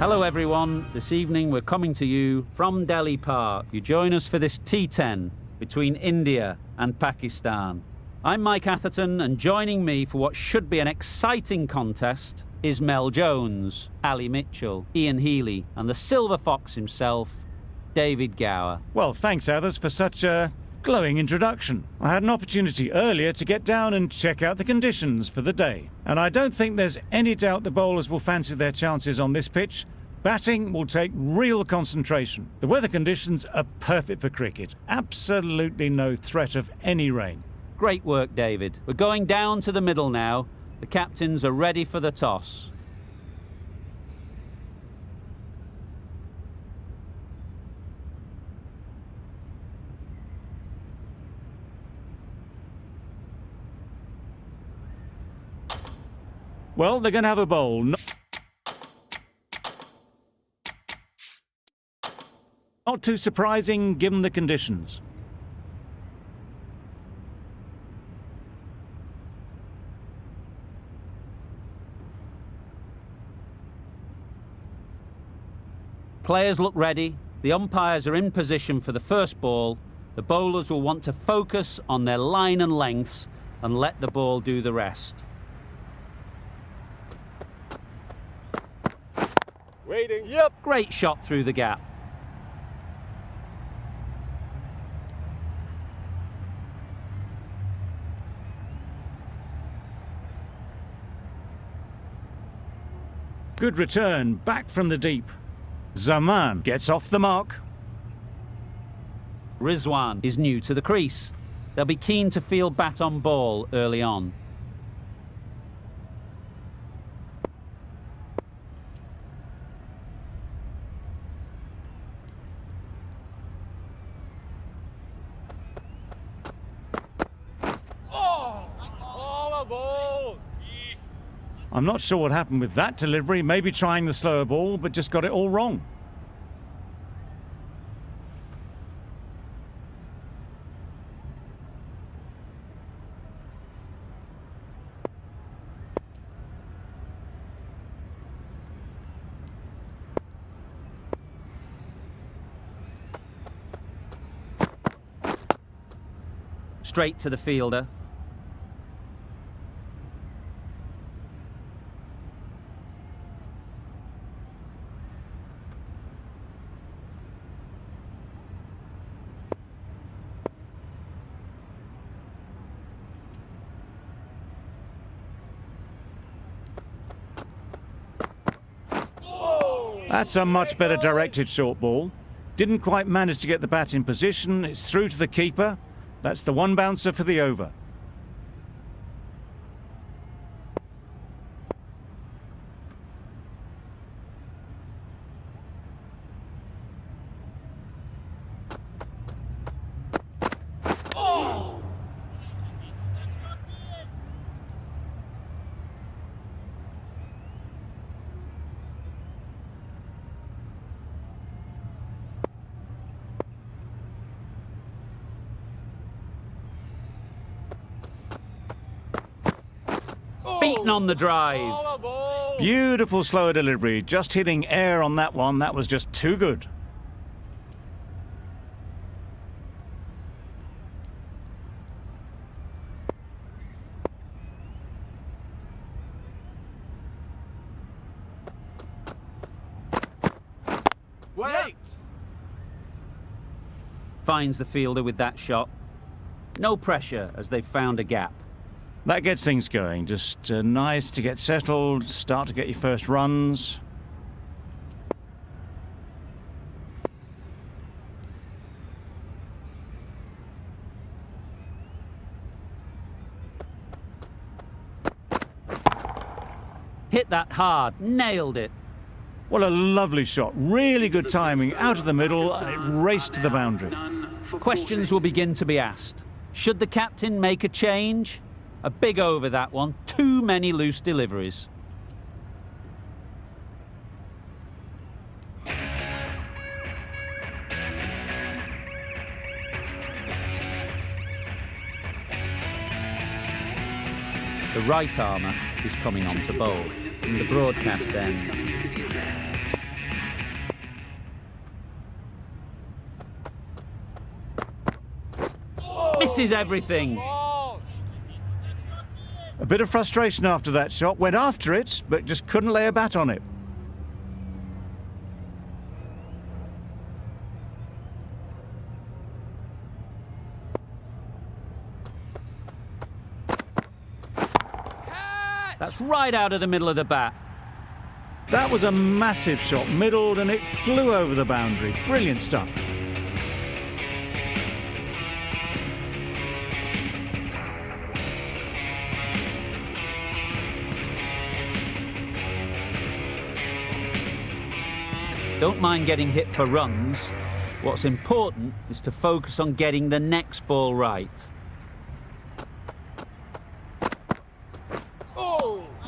Hello everyone, this evening we're coming to you from Delhi Park. You join us for this T10 between India and Pakistan. I'm Mike Atherton, and joining me for what should be an exciting contest is Mel Jones, Ali Mitchell, Ian Healy and the Silver Fox himself, David Gower. Well, thanks Athers for such a glowing introduction. I had an opportunity earlier to get down and check out the conditions for the day. And I don't think there's any doubt the bowlers will fancy their chances on this pitch. Batting will take real concentration. The weather conditions are perfect for cricket. Absolutely no threat of any rain. Great work, David. We're going down to the middle now. The captains are ready for the toss. Well, they're going to have a bowl. Not too surprising given the conditions. Players look ready. The umpires are in position for the first ball. The bowlers will want to focus on their line and lengths and let the ball do the rest. Waiting. Yep. Great shot through the gap. Good return, back from the deep. Zaman gets off the mark. Rizwan is new to the crease. They'll be keen to field bat on ball early on. I'm not sure what happened with that delivery. Maybe trying the slower ball, but just got it all wrong. Straight to the fielder. That's a much better directed short ball. Didn't quite manage to get the bat in position. It's through to the keeper. That's the one bouncer for the over. Beaten on the drive. Beautiful slower delivery. Just hitting air on that one. That was just too good. Wait! Finds the fielder with that shot. No pressure as they've found a gap. That gets things going. Just nice to get settled, start to get your first runs. Hit that hard, nailed it. What a lovely shot. Really good timing. Out of the middle, and it raced to the boundary. Questions will begin to be asked. Should the captain make a change? A big over that one. Too many loose deliveries. The right armour is coming on to bowl. In the broadcast end. Misses everything. A bit of frustration after that shot. Went after it, but just couldn't lay a bat on it. That's right out of the middle of the bat. That was a massive shot, middled, and it flew over the boundary. Brilliant stuff. Don't mind getting hit for runs. What's important is to focus on getting the next ball right.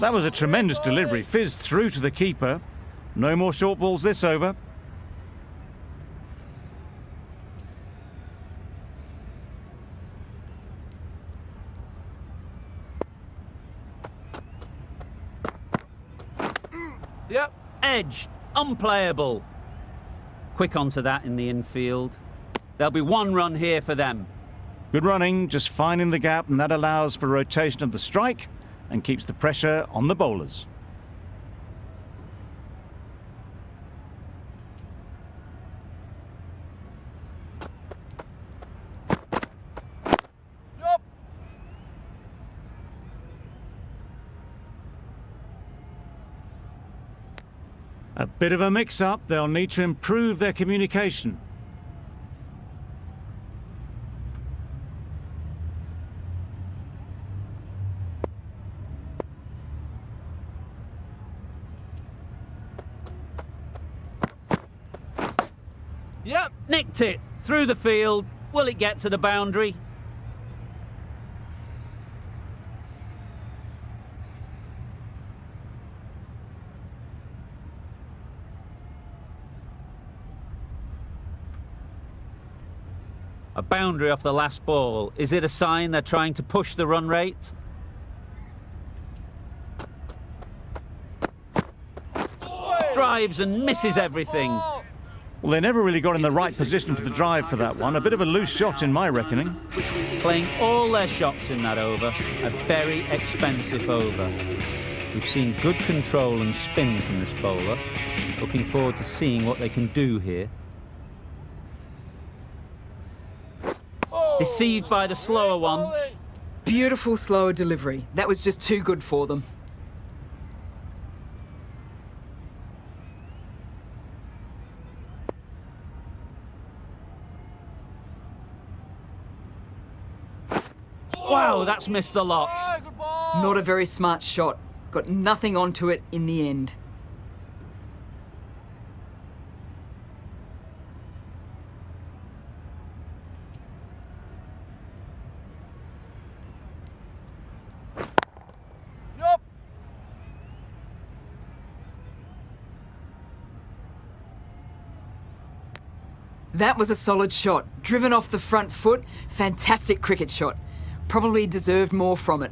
That was a tremendous delivery. Fizzed through to the keeper. No more short balls this over. Yep. Edge, unplayable. Quick onto that in the infield. There'll be one run here for them. Good running, just finding the gap, and that allows for rotation of the strike and keeps the pressure on the bowlers. Yep. A bit of a mix-up. They'll need to improve their communication. Yep. Nicked it through the field. Will it get to the boundary? A boundary off the last ball. Is it a sign they're trying to push the run rate? Drives and misses everything. Well, they never really got in the right position for the drive for that one. A bit of a loose shot in my reckoning. Playing all their shots in that over. A very expensive over. We've seen good control and spin from this bowler. Looking forward to seeing what they can do here. Deceived by the slower one. Beautiful slower delivery. That was just too good for them. Wow, that's missed the lot. Good ball. Not a very smart shot. Got nothing onto it in the end. Yep. That was a solid shot. Driven off the front foot. Fantastic cricket shot. Probably deserved more from it.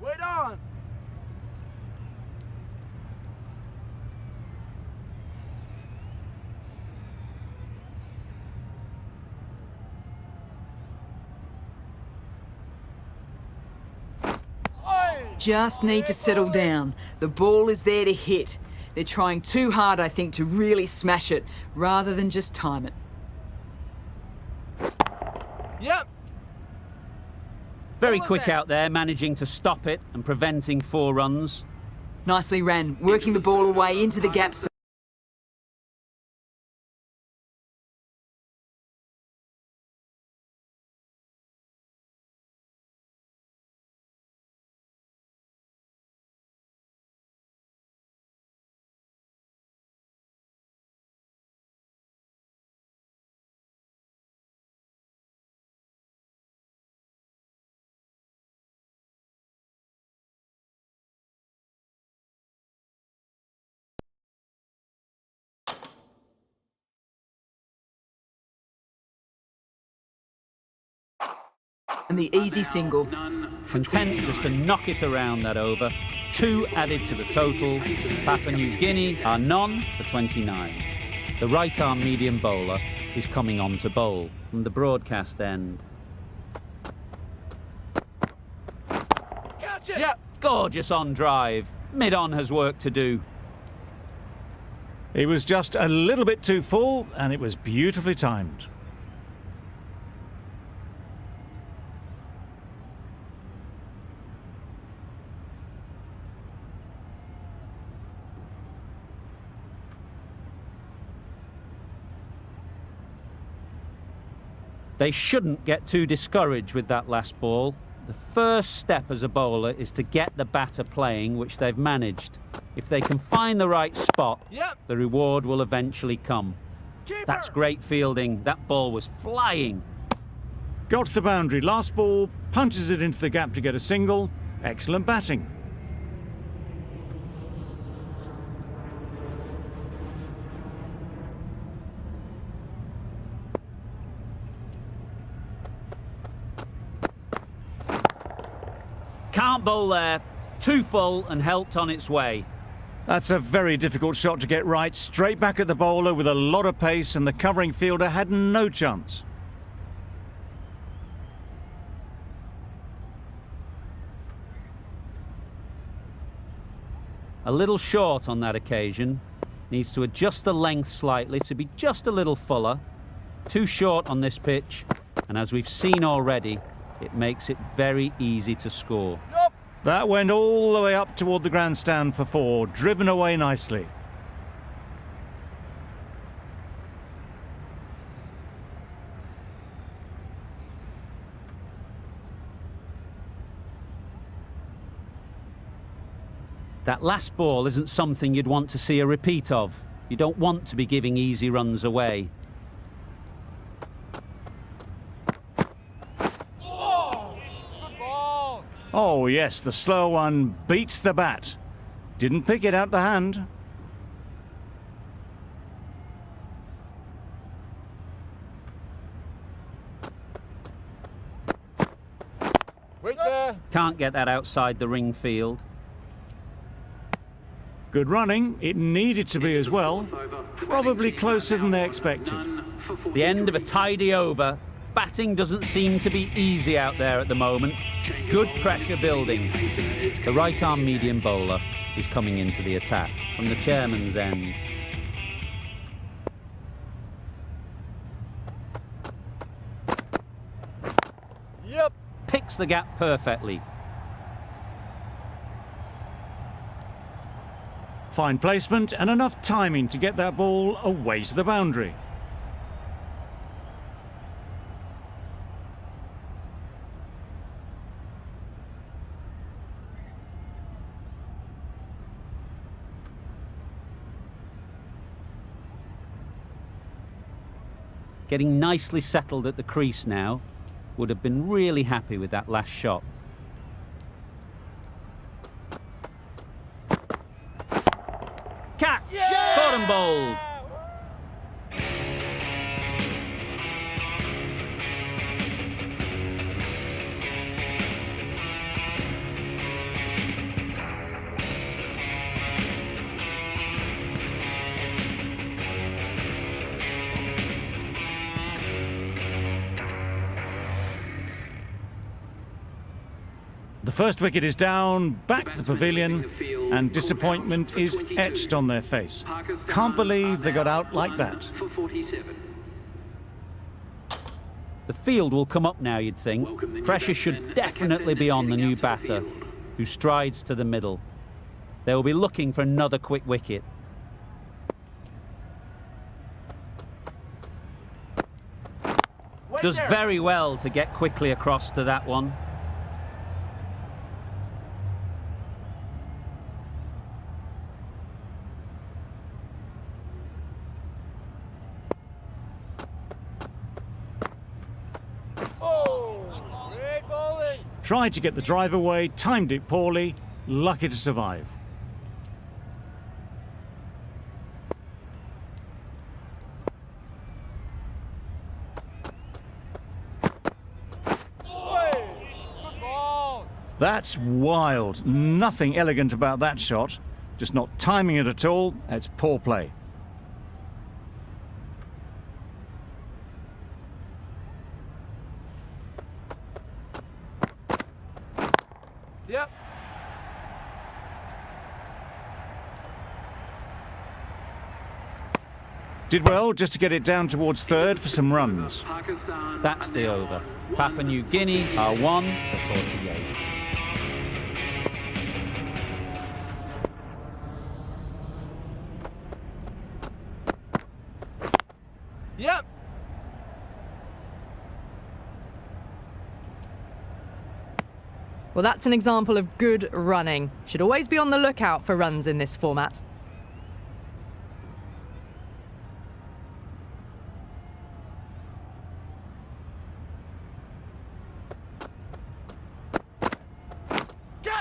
Wait on. Just need to settle down. The ball is there to hit. They're trying too hard, I think, to really smash it, rather than just time it. Yep. Very quick out there, managing to stop it and preventing 4 runs. Nicely ran, working the ball away into the gaps. And the easy single. Content just to knock it around that over. 2 added to the total. Papua New Guinea are none for 29. The right arm medium bowler is coming on to bowl from the broadcast end. Catch it! Yep. Gorgeous on drive. Mid-on has work to do. He was just a little bit too full, and it was beautifully timed. They shouldn't get too discouraged with that last ball. The first step as a bowler is to get the batter playing, which they've managed. If they can find the right spot, Yep. the reward will eventually come. Keeper. That's great fielding. That ball was flying. Got to the boundary. Last ball, punches it into the gap to get a single. Excellent batting. Can't bowl there. Too full and helped on its way. That's a very difficult shot to get right. Straight back at the bowler with a lot of pace, and the covering fielder had no chance. A little short on that occasion. Needs to adjust the length slightly to be just a little fuller. Too short on this pitch, and as we've seen already, it makes it very easy to score. Yup. That went all the way up toward the grandstand for 4, driven away nicely. That last ball isn't something you'd want to see a repeat of. You don't want to be giving easy runs away. Good ball. Oh yes, the slow one beats the bat. Didn't pick it out the hand. Wait there. Can't get that outside the ring field. Good running. It needed to be as well. Probably closer than they expected. The end of a tidy over. Batting doesn't seem to be easy out there at the moment. Good pressure building. The right arm medium bowler is coming into the attack from the chairman's end. Yep. Picks the gap perfectly. Fine placement and enough timing to get that ball away to the boundary. Getting nicely settled at the crease now. Would have been really happy with that last shot. Catch! Caught and bowled. The first wicket is down, back to the pavilion, and disappointment is etched on their face. Can't believe they got out like that. The field will come up now, you'd think. Pressure should definitely be on the new batter, who strides to the middle. They will be looking for another quick wicket. Does very well to get quickly across to that one. Great bowling. Tried to get the drive away, timed it poorly, lucky to survive. Good ball. That's wild. Nothing elegant about that shot. Just not timing it at all. It's poor play. Yep. Did well just to get it down towards third for some runs. That's the over. Papua New Guinea are 1 for 48. Yep. Well, that's an example of good running. Should always be on the lookout for runs in this format.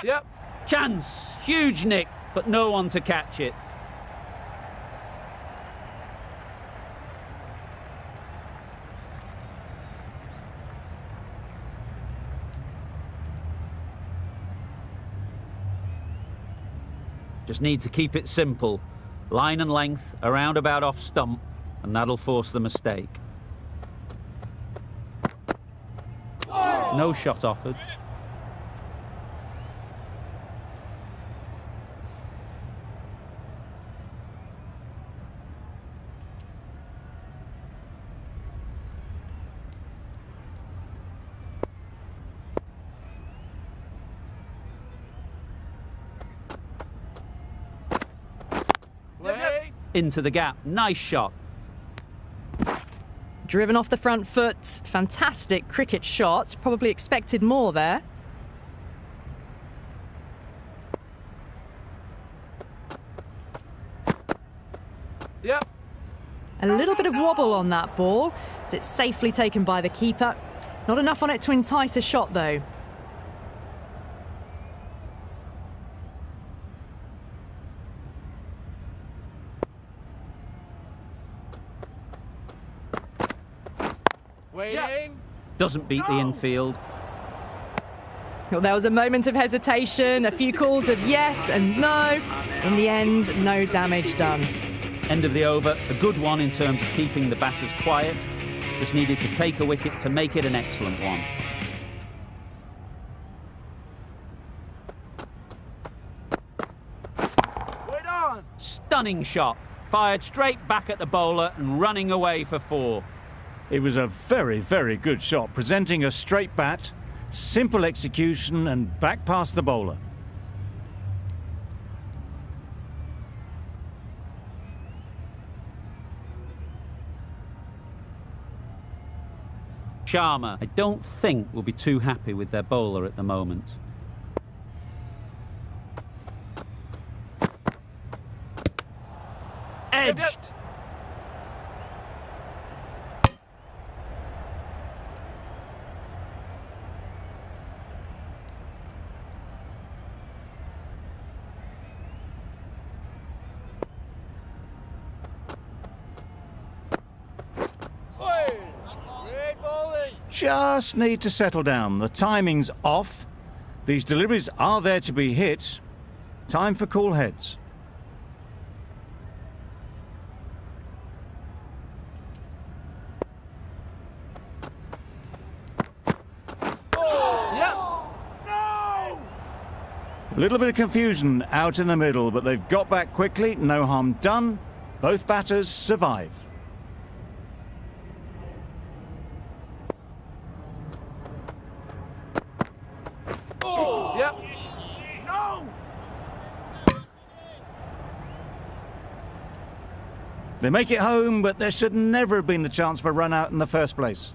Yep. Chance! Huge nick, but no one to catch it. Just need to keep it simple. Line and length, around about off stump, and that'll force the mistake. No shot offered. Wait. Into the gap. Nice shot. Driven off the front foot. Fantastic cricket shot. Probably expected more there. Yep. A little bit of wobble on that ball. It's safely taken by the keeper. Not enough on it to entice a shot, though. Waiting. Doesn't beat the infield. Well, there was a moment of hesitation, a few calls of yes and no. In the end, no damage done. End of the over. A good one in terms of keeping the batters quiet. Just needed to take a wicket to make it an excellent one. Wait on. Stunning shot. Fired straight back at the bowler and running away for 4. It was a very, very good shot, presenting a straight bat, simple execution and back past the bowler. Sharma, I don't think will be too happy with their bowler at the moment. Edged. Great bowling. Just need to settle down. The timing's off. These deliveries are there to be hit. Time for cool heads. Yep. No. A little bit of confusion out in the middle, but they've got back quickly. No harm done. Both batters survive. Yep. No. They make it home, but there should never have been the chance for a run out in the first place.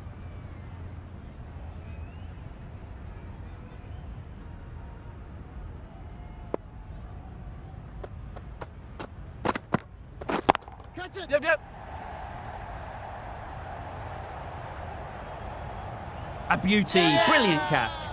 Catch it. Yep. Yep. A beauty. Brilliant catch.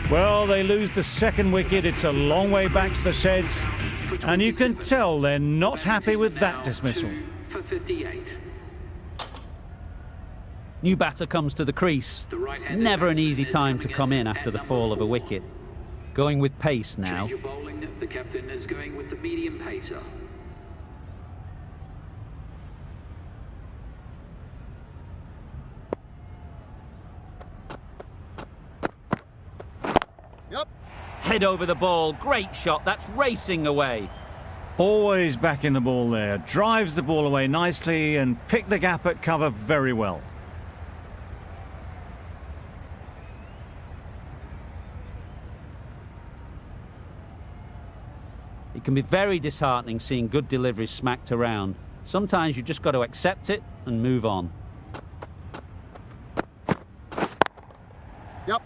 Well, they lose the second wicket. It's a long way back to the sheds. And you can tell they're not happy with that dismissal. For 58. New batter comes to the crease. Never an easy time to come in after the fall of a wicket. Going with pace now. Change of bowling. The captain is going with the medium pacer. Yep. Head over the ball. Great shot. That's racing away. Always back in the ball there. Drives the ball away nicely and picked the gap at cover very well. It can be very disheartening seeing good deliveries smacked around. Sometimes you just got to accept it and move on. Yep.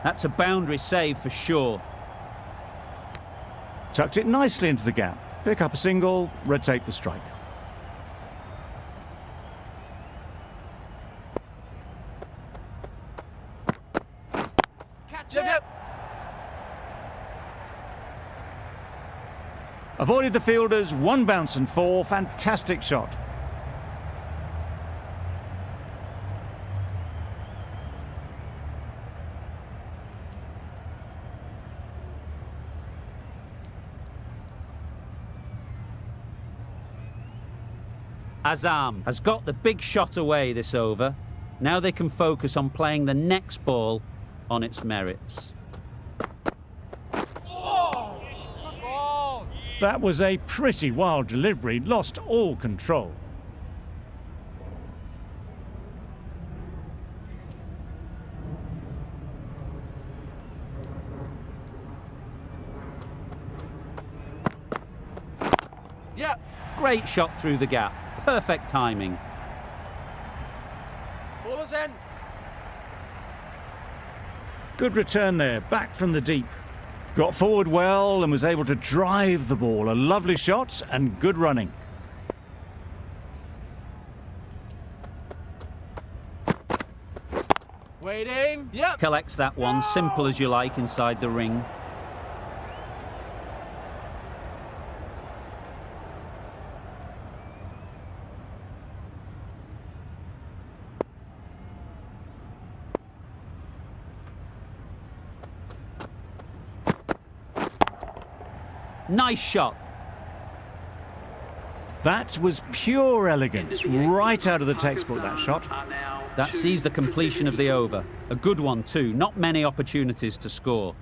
That's a boundary save for sure. Tucked it nicely into the gap. Pick up a single, rotate the strike. Catch it. Yep. Avoided the fielders, 1 bounce and 4. Fantastic shot. Azam has got the big shot away this over. Now they can focus on playing the next ball on its merits. Good ball. That was a pretty wild delivery, lost all control. Yeah. Great shot through the gap. Perfect timing. Ballers in. Good return there, back from the deep. Got forward well and was able to drive the ball. A lovely shot and good running. Waiting. Yep. Collects that one, simple as you like, inside the ring. Nice shot. That was pure elegance, right out of the textbook, that shot. That sees the completion of the over. A good one too. Not many opportunities to score.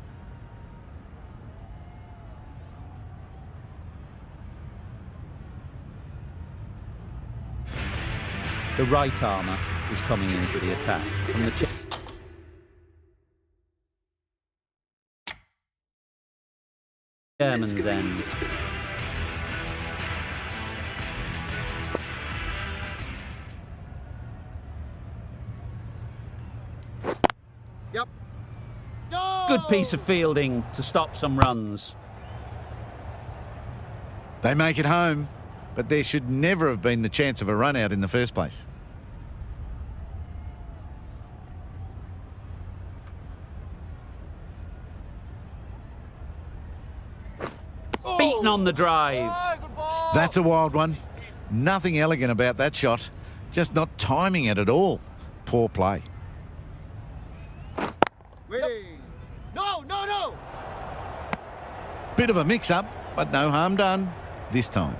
The right armour is coming into the attack from the chairman's end. Yep. No! Good piece of fielding to stop some runs. They make it home, but there should never have been the chance of a run out in the first place. Beaten on the drive. Oh, good ball. That's a wild one. Nothing elegant about that shot. Just not timing it at all. Poor play. Waiting. No, no, no. Bit of a mix-up, but no harm done this time.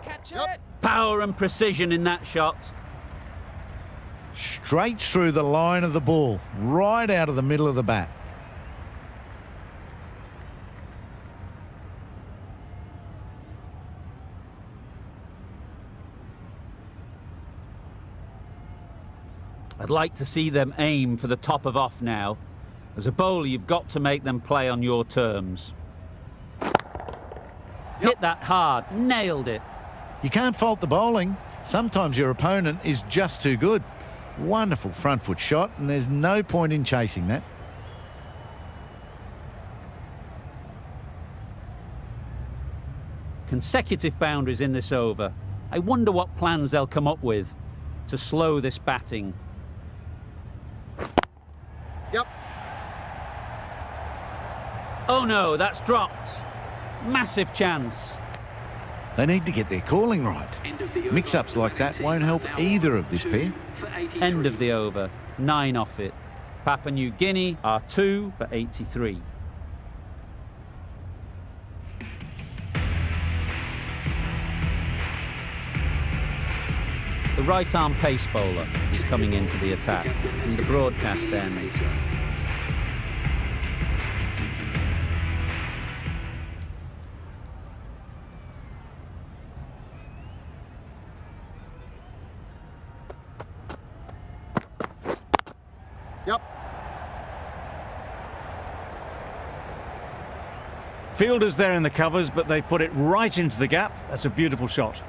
Catch Yep. it. Power and precision in that shot. Straight through the line of the ball, right out of the middle of the bat. I'd like to see them aim for the top of off now. As a bowler, you've got to make them play on your terms. Hit that hard, nailed it. You can't fault the bowling. Sometimes your opponent is just too good. Wonderful front foot shot, and there's no point in chasing that. Consecutive boundaries in this over. I wonder what plans they'll come up with to slow this batting. Yep. Oh no, that's dropped. Massive chance. They need to get their calling right. Mix-ups like that won't help either of this pair. End of the over. 9 off it. Papua New Guinea are 2 for 83. The right-arm pace bowler is coming into the attack from the broadcast end. Yep. Fielders there in the covers, but they put it right into the gap. That's a beautiful shot.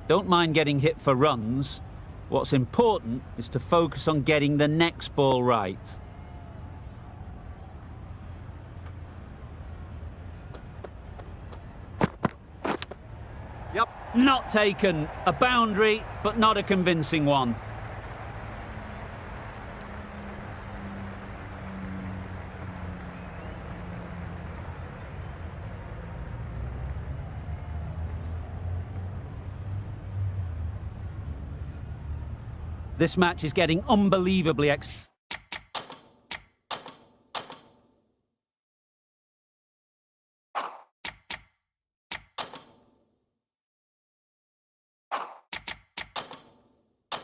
Don't mind getting hit for runs. What's important is to focus on getting the next ball right. Yep. Not taken. A boundary, but not a convincing one. This match is getting unbelievably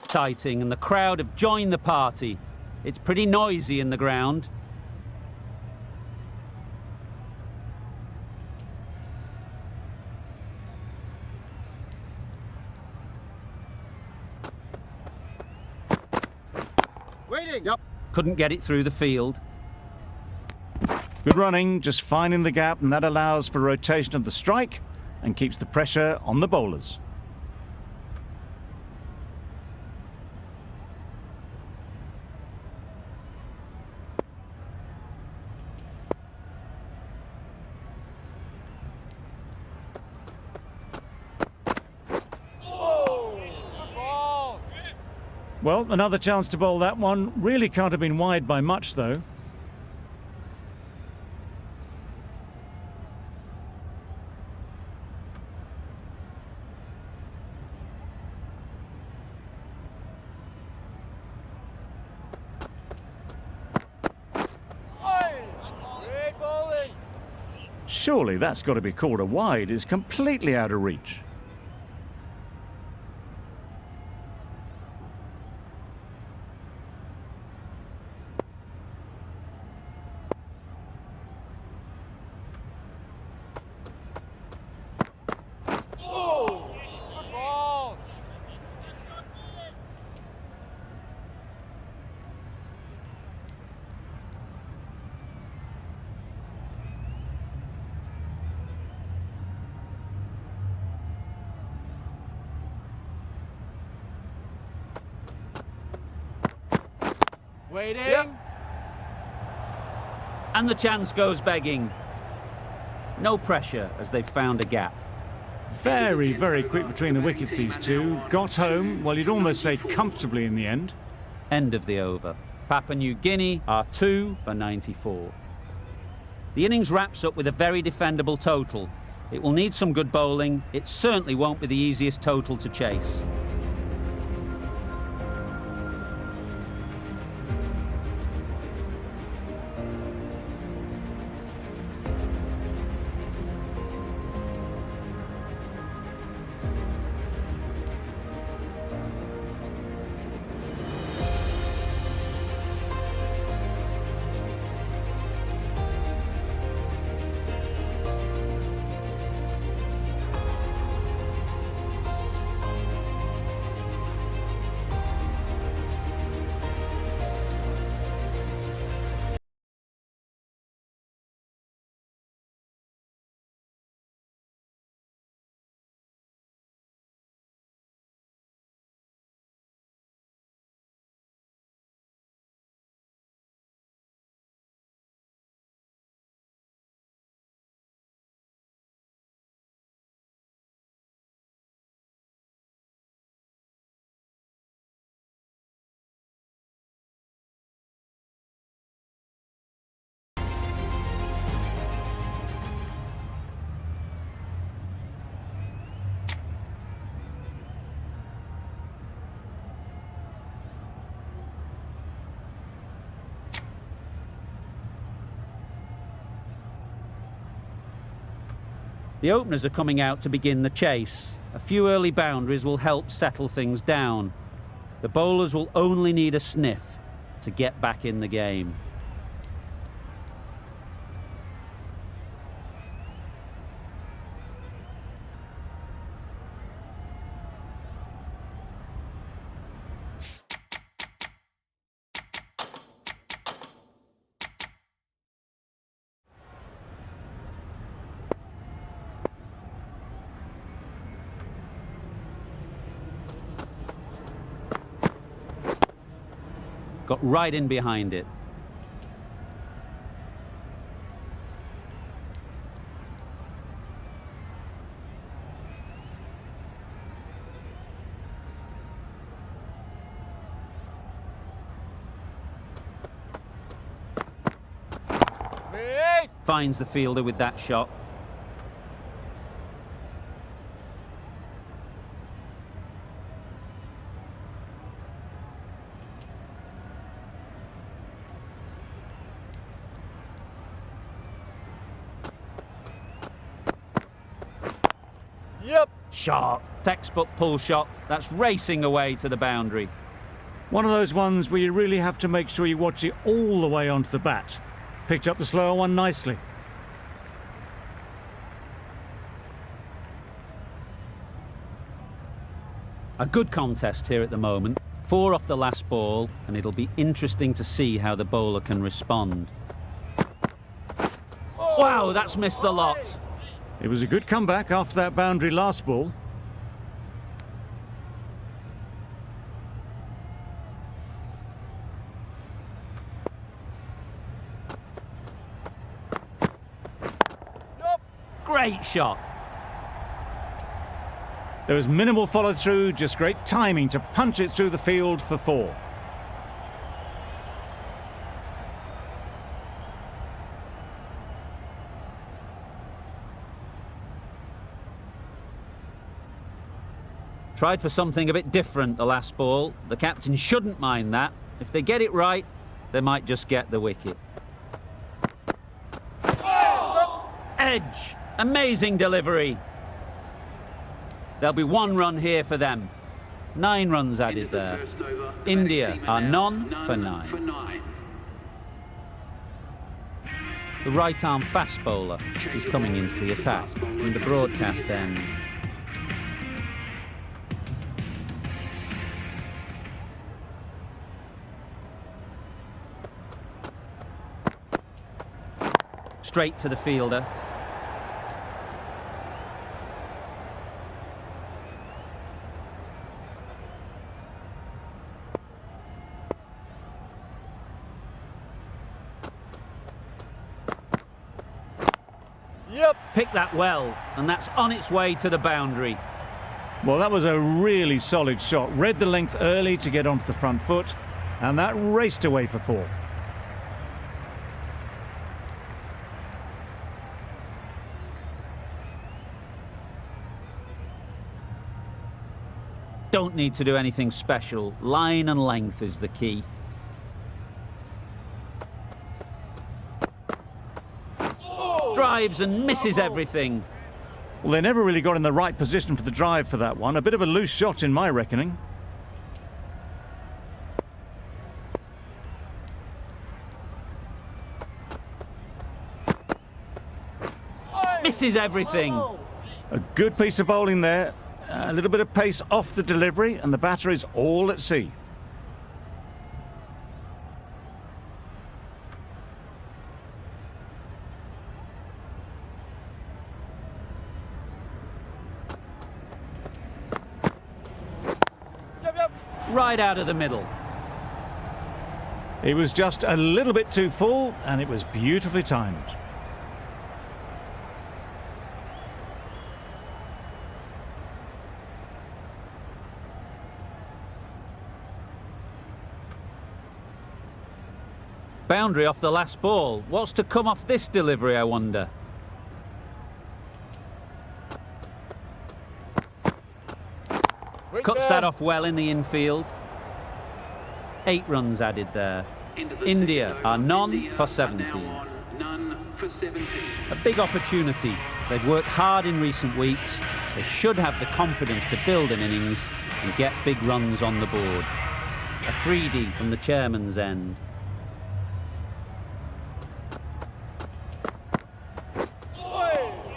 exciting, and the crowd have joined the party. It's pretty noisy in the ground. Waiting. Yep. Couldn't get it through the field. Good running, just finding the gap, and that allows for rotation of the strike and keeps the pressure on the bowlers. Well, another chance to bowl that one. Really can't have been wide by much, though. Great bowling. Surely that's got to be called a wide. It's completely out of reach. Good ball. Waiting. Yep. And the chance goes begging. No pressure as they've found a gap. Very, very quick between the wickets, these two. Got home, well, you'd almost say comfortably in the end. End of the over. Papua New Guinea are 2 for 94. The innings wraps up with a very defendable total. It will need some good bowling. It certainly won't be the easiest total to chase. The openers are coming out to begin the chase. A few early boundaries will help settle things down. The bowlers will only need a sniff to get back in the game. Got right in behind it. Wait! Finds the fielder with that shot. Yep! Shot. Textbook pull shot. That's racing away to the boundary. One of those ones where you really have to make sure you watch it all the way onto the bat. Picked up the slower one nicely. A good contest here at the moment. 4 off the last ball, and it'll be interesting to see how the bowler can respond. Wow, that's missed the lot. It was a good comeback after that boundary last ball. Yep! Great shot. There was minimal follow-through, just great timing to punch it through the field for 4. Tried for something a bit different the last ball. The captain shouldn't mind that. If they get it right, they might just get the wicket. Edge. Amazing delivery. There'll be 1 run here for them. 9 runs added there. India are none for 9. The right-arm fast bowler is coming into the attack from the broadcast end. Straight to the fielder. Yep! Picked that well, and that's on its way to the boundary. Well, that was a really solid shot. Read the length early to get onto the front foot, and that raced away for 4. Don't need to do anything special. Line and length is the key. Drives and misses everything. Well, they never really got in the right position for the drive for that one. A bit of a loose shot in my reckoning. Misses everything. A good piece of bowling there. A little bit of pace off the delivery, and the batter is all at sea. Yep, yep! Right out of the middle. It was just a little bit too full, and it was beautifully timed. Boundary off the last ball. What's to come off this delivery, I wonder? Wait Cuts there. that off well in the infield. 8 runs added there. Into the India sixth are over. none India for are 17. now on none for 17. A big opportunity They've worked hard in recent weeks. They should have the confidence to build an innings and get big runs on the board. A 3D from the chairman's end.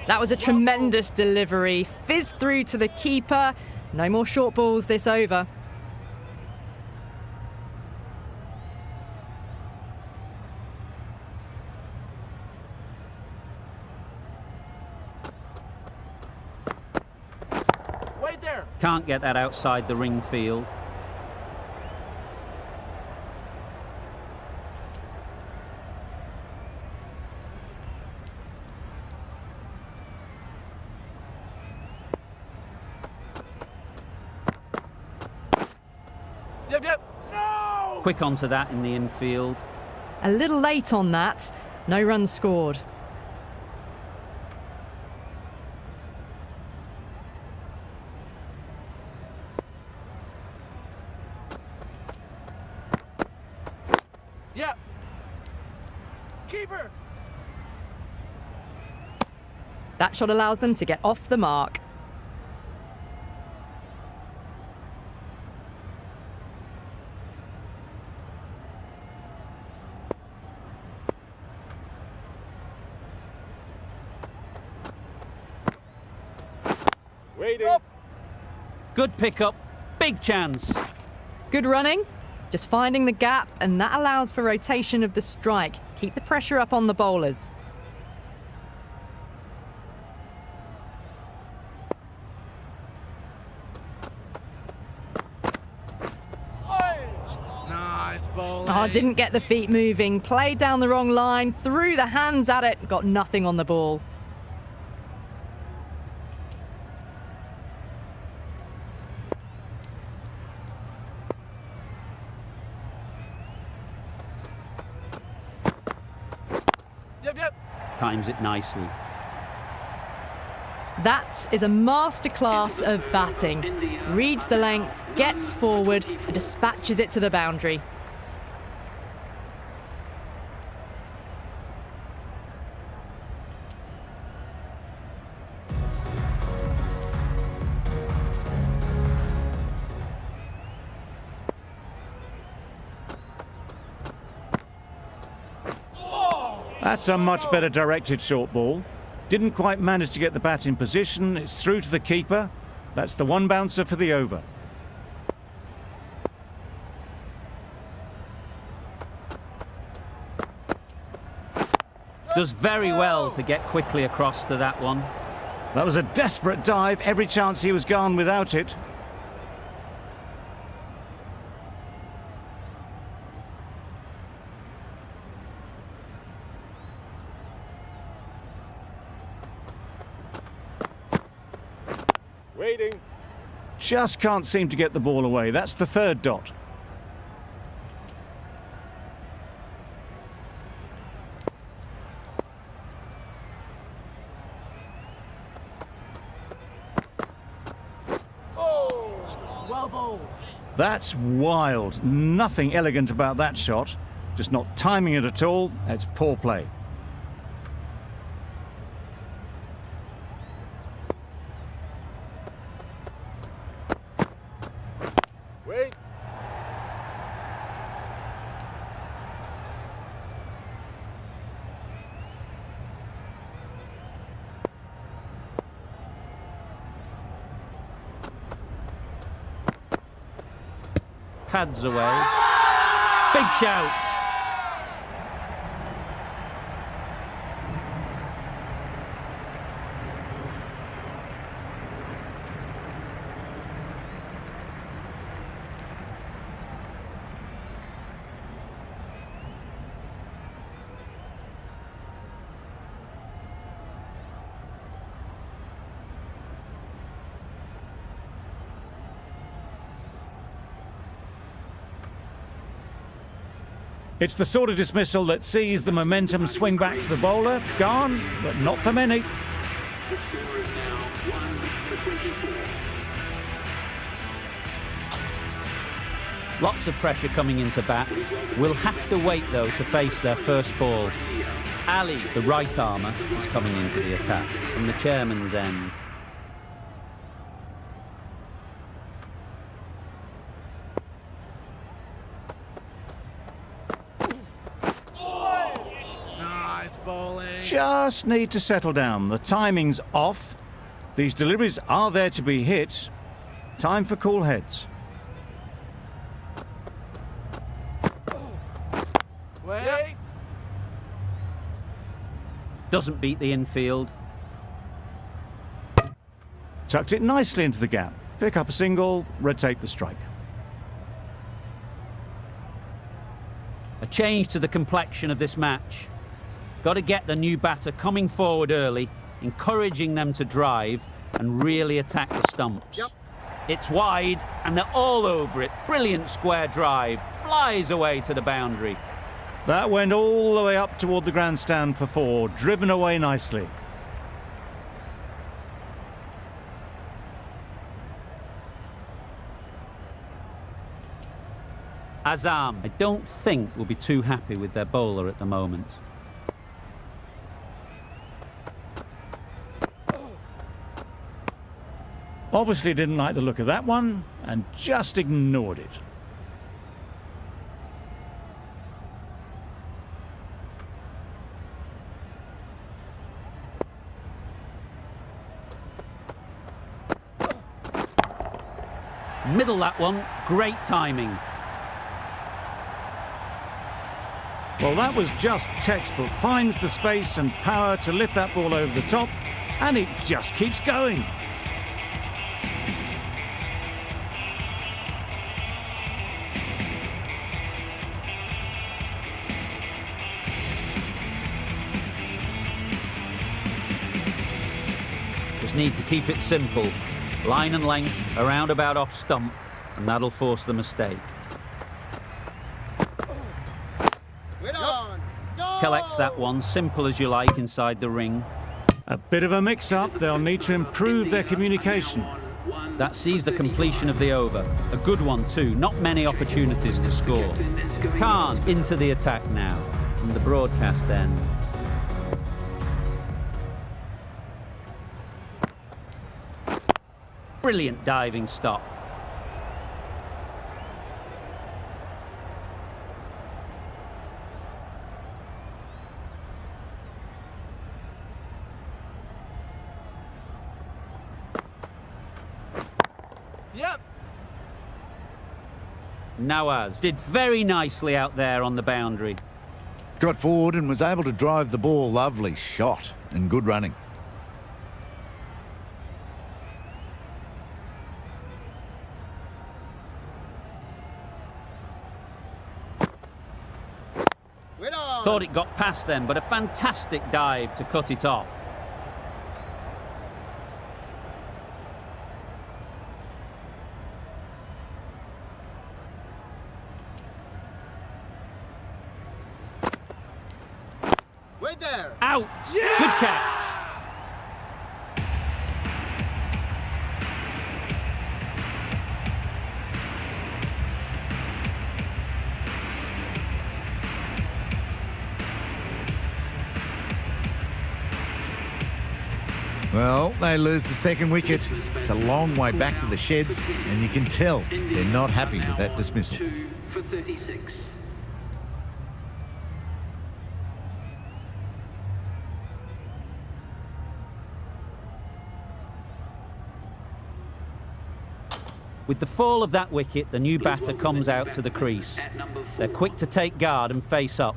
That was a tremendous delivery. Fizzed through to the keeper. No more short balls this over. Wait there. Can't get that outside the ring field. Yep, yep. No! Quick onto that in the infield. A little late on that. No runs scored. Yep. Keeper. That shot allows them to get off the mark. Waiting. Up. Good pickup. Big chance. Good running. Just finding the gap, and that allows for rotation of the strike. Keep the pressure up on the bowlers. Nice bowling. Oh, didn't get the feet moving. Played down the wrong line. Threw the hands at it. Got nothing on the ball. Yep, yep. Times it nicely. That is a masterclass of batting. Reads the length, gets forward, and dispatches it to the boundary. That's a much better directed short ball. Didn't quite manage to get the bat in position. It's through to the keeper. That's the one bouncer for the over. Does very well to get quickly across to that one. That was a desperate dive. Every chance he was gone without it. Waiting. Just can't seem to get the ball away. That's the third dot. Well bowled. That's wild. Nothing elegant about that shot. Just not timing it at all. It's poor play. Wait. Pads away. Big shout. It's the sort of dismissal that sees the momentum swing back to the bowler. Gone, but not for many. The score is now 1 for 24. Lots of pressure coming into bat. We'll have to wait though to face their first ball. Ali, the right armour, is coming into the attack from the chairman's end. Nice bowling. Just need to settle down. The timing's off. These deliveries are there to be hit. Time for cool heads. Wait. Doesn't beat the infield. Tucked it nicely into the gap. Pick up a single, rotate the strike. A change to the complexion of this match. Got to get the new batter coming forward early, encouraging them to drive and really attack the stumps. Yep. It's wide and they're all over it. Brilliant square drive. Flies away to the boundary. That went all the way up toward the grandstand for 4, driven away nicely. Azam, I don't think will be too happy with their bowler at the moment. Obviously didn't like the look of that one and just ignored it. Middle that one, great timing. Well, that was just textbook. Finds the space and power to lift that ball over the top, and it just keeps going. Just need to keep it simple. Line and length, around about off stump, and that'll force the mistake. Collects that one, simple as you like, inside the ring. A bit of a mix-up. They'll need to improve their communication. That sees the completion of the over. A good one too, not many opportunities to score. Khan into the attack now, from the broadcast end. Brilliant diving stop. Yep. Nawaz did very nicely out there on the boundary. Got forward and was able to drive the ball. Lovely shot and good running. Thought it got past them, but a fantastic dive to cut it off. Wait there. Out! Yeah! Good catch. Well, they lose the second wicket. It's a long way back to the sheds, and you can tell they're not happy with that dismissal. 2 for 36. With the fall of that wicket, the new batter comes out to the crease. They're quick to take guard and face up.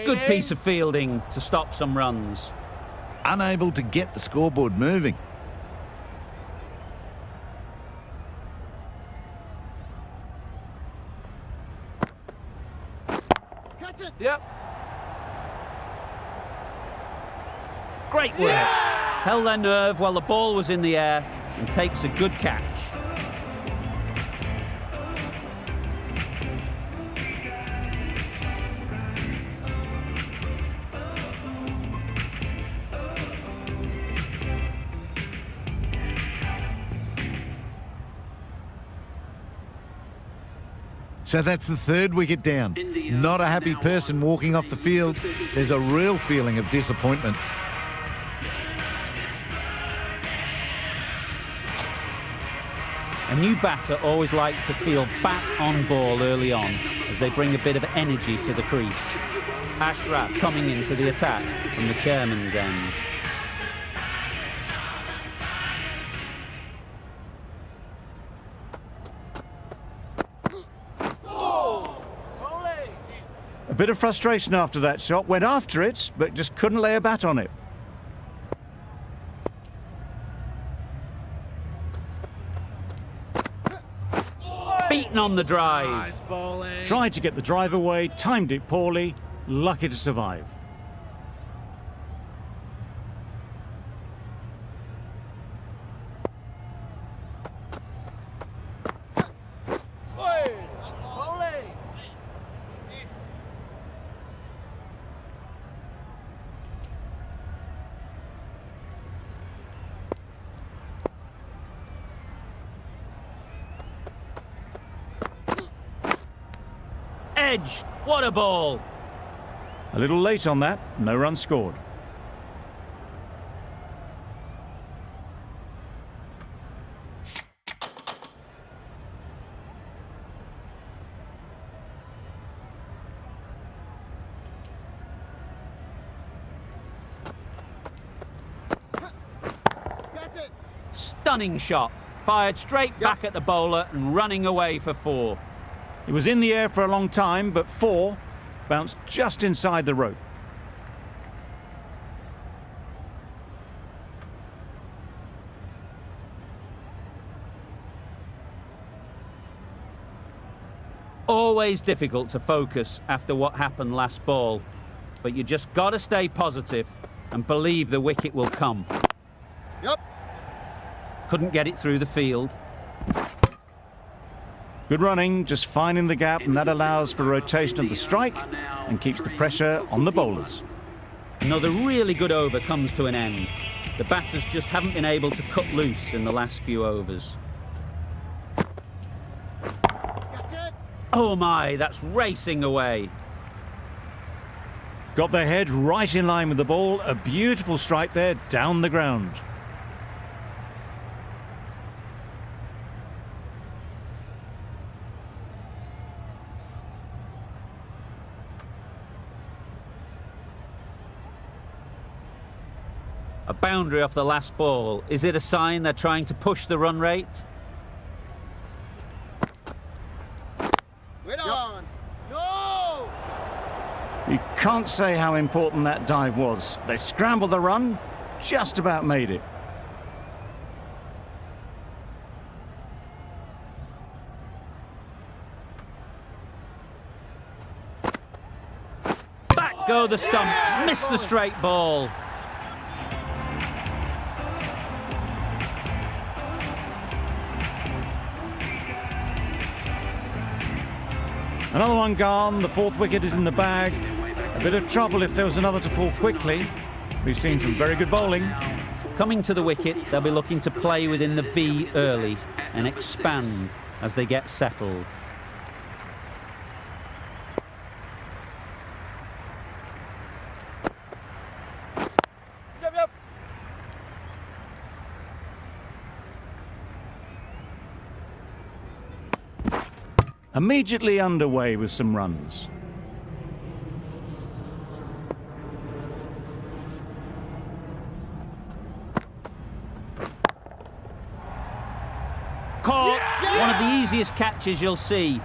Good piece of fielding to stop some runs. Unable to get the scoreboard moving. Catch it. Yep. Great work. Yeah! Held their nerve while the ball was in the air and takes a good catch. So that's the third wicket down. Not a happy person walking off the field. There's a real feeling of disappointment. A new batter always likes to feel bat on ball early on as they bring a bit of energy to the crease. Ashraf coming into the attack from the chairman's end. A bit of frustration after that shot. Went after it, but just couldn't lay a bat on it. Beaten on the drive. Nice bowling. Tried to get the drive away, timed it poorly, lucky to survive. Bowling. Edge. What a ball. A little late on that, no runs scored. That's it. Stunning shot. Fired straight back at the bowler and running away for 4. It was in the air for a long time, but 4 bounced just inside the rope. Always difficult to focus after what happened last ball, but you just got to stay positive and believe the wicket will come. Yep. Couldn't get it through the field. Good running, just finding the gap, and that allows for rotation of the strike and keeps the pressure on the bowlers. Another really good over comes to an end. The batters just haven't been able to cut loose in the last few overs. That's it. Oh my, that's racing away. Got their head right in line with the ball. A beautiful strike there down the ground. A boundary off the last ball. Is it a sign they're trying to push the run rate? Wait on. No. You can't say how important that dive was. They scrambled the run, just about made it. Back go the stumps. Missed the straight ball. Another one gone, the 4th wicket is in the bag. A bit of trouble if there was another to fall quickly. We've seen some very good bowling. Coming to the wicket, they'll be looking to play within the V early and expand as they get settled. Yep. Immediately underway with some runs. Caught. One of the easiest catches you'll see.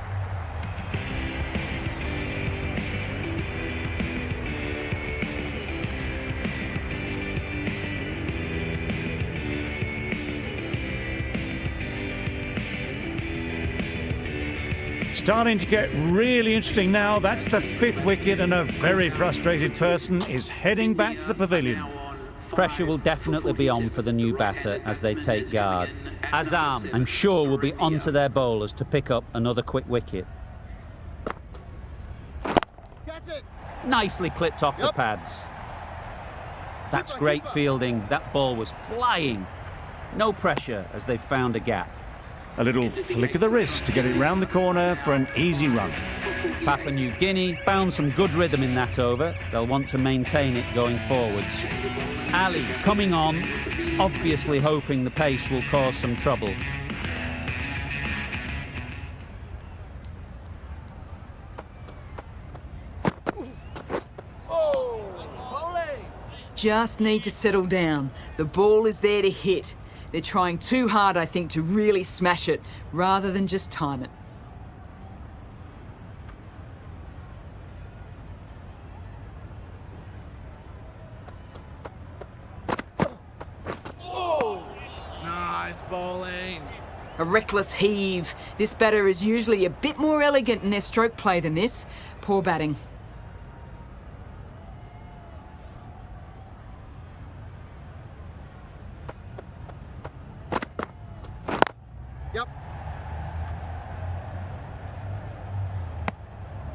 Starting to get really interesting now. That's the 5th wicket, and a very frustrated person is heading back to the pavilion. Pressure will definitely be on for the new batter as they take guard. Azam, I'm sure, will be onto their bowlers to pick up another quick wicket. That's it. Nicely clipped off the pads. That's great fielding. That ball was flying. No pressure as they found a gap. A little flick of the wrist to get it round the corner for an easy run. Papua New Guinea found some good rhythm in that over. They'll want to maintain it going forwards. Ali coming on, obviously hoping the pace will cause some trouble. Just need to settle down. The ball is there to hit. They're trying too hard, I think, to really smash it, rather than just time it. Nice bowling. A reckless heave. This batter is usually a bit more elegant in their stroke play than this. Poor batting. Yep.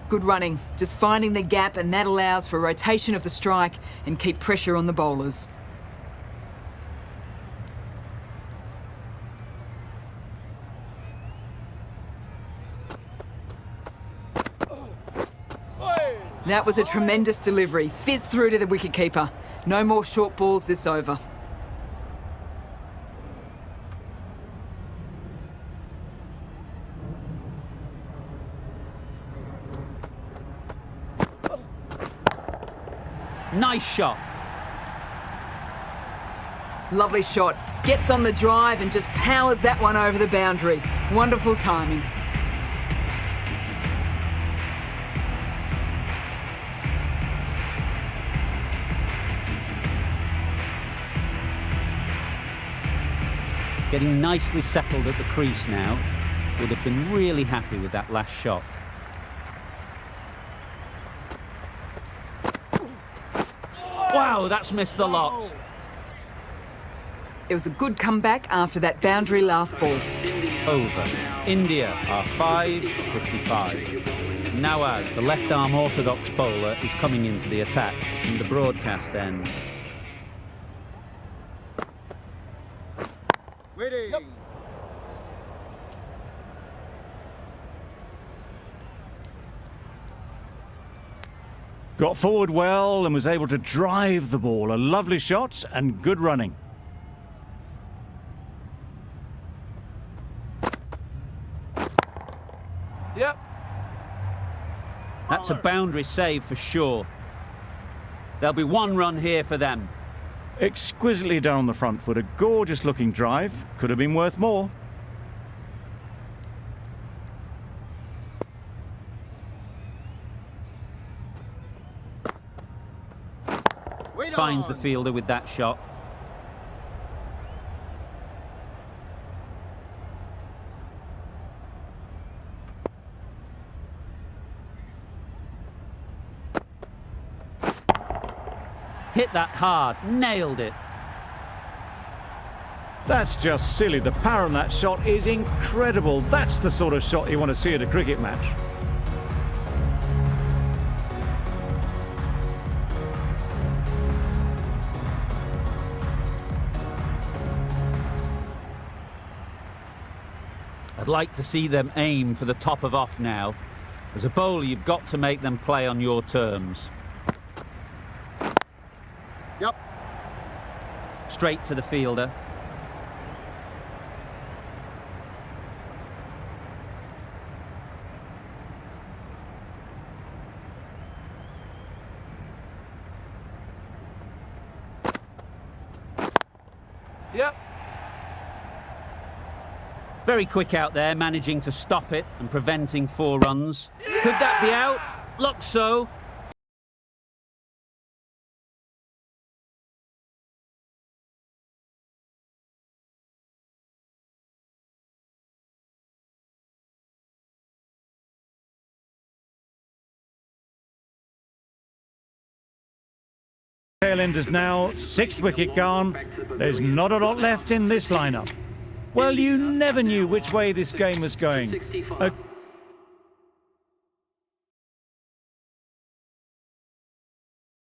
Good running. Just finding the gap, and that allows for rotation of the strike and keep pressure on the bowlers. That was a tremendous delivery. Fizzed through to the wicketkeeper. No more short balls this over. Nice shot. Lovely shot. Gets on the drive and just powers that one over the boundary. Wonderful timing. Getting nicely settled at the crease now. Would have been really happy with that last shot. Wow, that's missed the lot. It was a good comeback after that boundary last ball. Over. India are 5 for 55. Nawaz, the left-arm orthodox bowler, is coming into the attack from the broadcast end. Waiting. Yep. Got forward well and was able to drive the ball. A lovely shot and good running. Yep. That's a boundary save for sure. There'll be one run here for them. Exquisitely done on the front foot. A gorgeous looking drive. Could have been worth more. Wait Finds the on. fielder with that shot. Hit that hard, nailed it. That's just silly. The power on that shot is incredible. That's the sort of shot you want to see at a cricket match. I'd like to see them aim for the top of off now. As a bowler, you've got to make them play on your terms. Yep. Straight to the fielder. Yep. Very quick out there, managing to stop it and preventing 4 runs. Could that be out? Looks so. Tail enders now, 6th wicket gone. There's not a lot left in this lineup. Well, you never knew which way this game was going. A